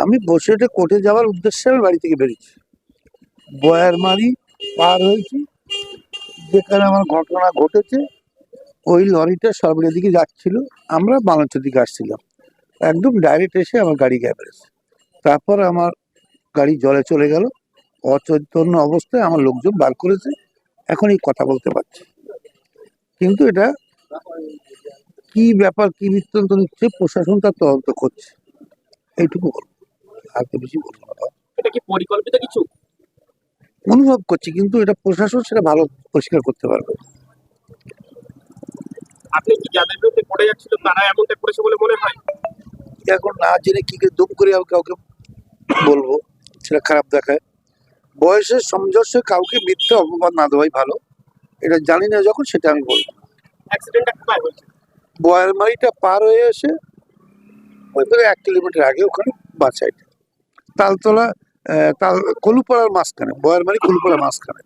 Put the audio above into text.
আমি বসিরহাটে কোর্টে যাওয়ার উদ্দেশ্যে আমি বাড়ি থেকে বেরিয়েছি। বয়ারমারি পার হয়েছি, যেখানে আমার ঘটনা ঘটেছে। ওই লরিটা সরবরিয়ার দিকে যাচ্ছিল, আমরা বাংলাদেশের দিকে আসছিলাম। একদম ডাইরেক্ট এসে আমার গাড়ি গ্যাবেছে। তারপর আমার গাড়ি জলে চলে গেল। অচৈতন্য অবস্থায় আমার লোকজন বার করেছে। এখন এই কথা বলতে পারছি, কিন্তু এটা কি ব্যাপার, কি বৃত্তান্ত নিচ্ছে, প্রশাসন তার তদন্ত করছে। এইটুকু বলবো, আর তো বেশি বলবো না। এটা কি পরিকল্পিত কিছু? অনুভব করছি, কিন্তু এটা প্রশাসন সেটা ভালো পরিষ্কার করতে পারবে। আপনি কি যাদের বিরুদ্ধে পড়ে যাচ্ছিল তারা এমনটা করেছে বলে মনে হয়? এখন না জেনে কি করে দুম করে কাউকে বলবো, সেটা খারাপ দেখায়। বয়সের সমঞ্জস্য কাউকে মিথ্যে অপবাদ না দেওয়াই ভালো। এটা জানি না যখন, সেটা আমি বলবো। অ্যাক্সিডেন্টটা কোথায় হয়েছে? বয়ারমারিটা পার হয়ে এসে ওই 1 কিলোমিটার আগে, ওখানে বাঁ সাইডে তালতলা, তাল কলুপাড়ার মাঝখানে, বয়ারমারি কলুপাড়ার মাঝখানে।